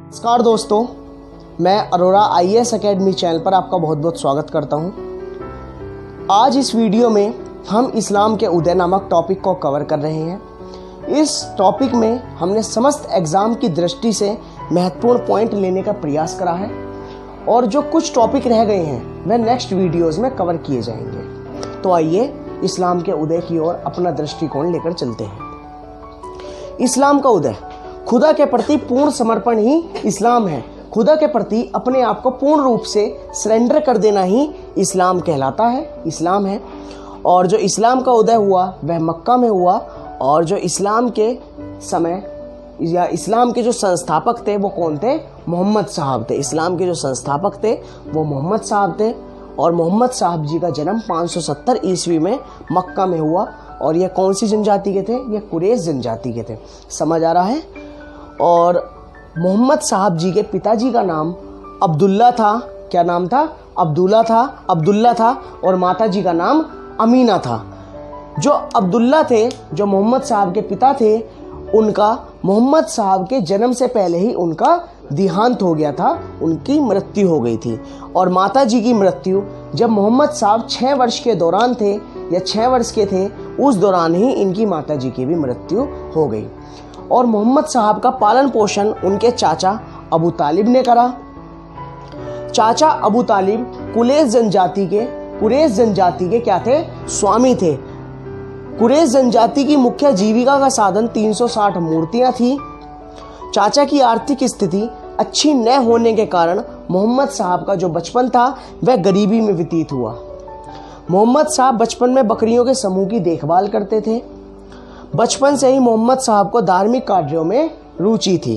नमस्कार दोस्तों, मैं अरोरा IAS एकेडमी चैनल पर आपका बहुत बहुत स्वागत करता हूं। आज इस वीडियो में हम इस्लाम के उदय नामक टॉपिक को कवर कर रहे हैं। इस टॉपिक में हमने समस्त एग्ज़ाम की दृष्टि से महत्वपूर्ण पॉइंट लेने का प्रयास करा है और जो कुछ टॉपिक रह गए हैं वह नेक्स्ट वीडियोज़ में कवर किए जाएंगे। तो आइए इस्लाम के उदय की ओर अपना दृष्टिकोण लेकर चलते हैं। इस्लाम का उदय, खुदा के प्रति पूर्ण समर्पण ही इस्लाम है। खुदा के प्रति अपने आप को पूर्ण रूप से सरेंडर कर देना ही इस्लाम कहलाता है, इस्लाम है। और जो इस्लाम का उदय हुआ वह मक्का में हुआ और जो इस्लाम के समय या इस्लाम के जो संस्थापक थे वो कौन थे? मोहम्मद साहब थे। इस्लाम के जो संस्थापक थे वो मोहम्मद साहब थे और मोहम्मद साहब जी का जन्म 570 ईस्वी में मक्का में हुआ। और ये कौन सी जनजाति के थे? ये कुरैश जनजाति के थे। समझ आ रहा है? और मोहम्मद साहब जी के पिताजी का नाम अब्दुल्ला था। क्या नाम था? अब्दुल्ला था और माता जी का नाम अमीना था। जो अब्दुल्ला थे, जो मोहम्मद साहब के पिता थे, उनका मोहम्मद साहब के जन्म से पहले ही उनका देहांत हो गया था, उनकी मृत्यु हो गई थी। और माता जी की मृत्यु जब मोहम्मद साहब 6 वर्ष के दौरान थे या 6 वर्ष के थे, उस दौरान ही इनकी माता जी की भी मृत्यु हो गई। और मोहम्मद साहब का पालन पोषण उनके चाचा अबू तालिब ने करा। चाचा अबू तालिब कुरैश जनजाति के क्या थे? स्वामी थे। कुरैश जनजाति की मुख्य जीविका का साधन 360 मूर्तियां थी। चाचा की आर्थिक स्थिति अच्छी न होने के कारण मोहम्मद साहब का जो बचपन था वह गरीबी में व्यतीत हुआ। मोहम्मद साहब बचपन में बकरियों के समूह की देखभाल करते थे। बचपन से ही मोहम्मद साहब को धार्मिक कार्यों में रुचि थी।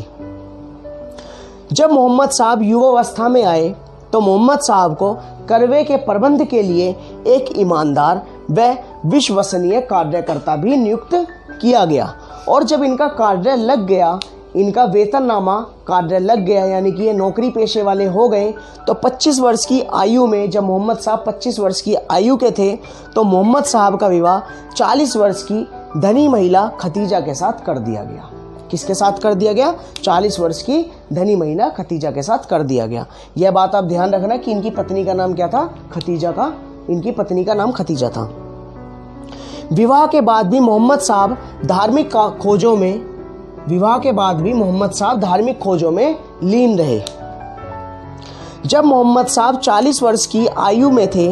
जब मोहम्मद साहब युवावस्था में आए तो मोहम्मद साहब को करवे के प्रबंध के लिए एक ईमानदार व विश्वसनीय कार्यकर्ता भी नियुक्त किया गया। और जब इनका कार्य लग गया, इनका वेतननामा कार्य लग गया, यानी कि ये नौकरी पेशे वाले हो गए, तो 25 वर्ष की आयु में, जब मोहम्मद साहब 25 वर्ष की आयु के थे, तो मोहम्मद साहब का विवाह 40 वर्ष की धनी महिला खतीजा के साथ कर दिया गया। किसके साथ कर दिया गया? 40 वर्ष की धनी महिला खतीजा के साथ कर दिया गया। यह बात आप ध्यान रखना कि इनकी पत्नी का नाम क्या था? खतीजा का, इनकी पत्नी का नाम खतीजा था। विवाह के बाद भी मोहम्मद साहब धार्मिक खोजों में लीन रहे। जब मोहम्मद साहब 40 वर्ष की आयु में थे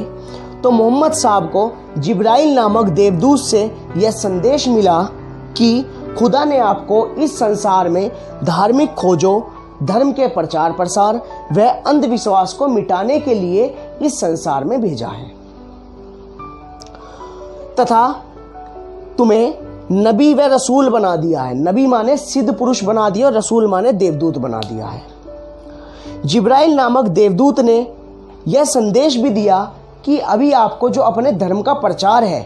तो मोहम्मद साहब को जिब्राइल नामक देवदूत से यह संदेश मिला कि खुदा ने आपको इस संसार में धार्मिक खोजों, धर्म के प्रचार प्रसार व अंधविश्वास को मिटाने के लिए इस संसार में भेजा है तथा तुम्हें नबी व रसूल बना दिया है। नबी माने सिद्ध पुरुष बना दिया और रसूल माने देवदूत बना दिया है। जिब्राइल नामक देवदूत ने यह संदेश भी दिया कि अभी आपको जो अपने धर्म का प्रचार है,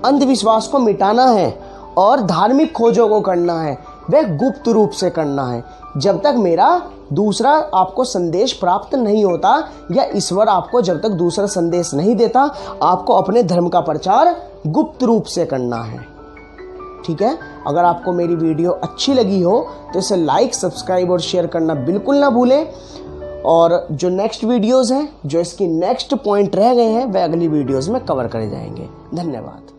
अंधविश्वास को मिटाना है और धार्मिक खोजों को करना है, वह गुप्त रूप से करना है। जब तक मेरा दूसरा आपको संदेश प्राप्त नहीं होता या ईश्वर आपको जब तक दूसरा संदेश नहीं देता, आपको अपने धर्म का प्रचार गुप्त रूप से करना है। ठीक है? अगर आपको मेरी वीडियो अच्छी लगी हो तो इसे लाइक, सब्सक्राइब और शेयर करना बिल्कुल ना भूलें। और जो नेक्स्ट वीडियोज़ हैं, जो इसकी नेक्स्ट पॉइंट रह गए हैं, वह अगली वीडियोज़ में कवर करे जाएंगे। धन्यवाद।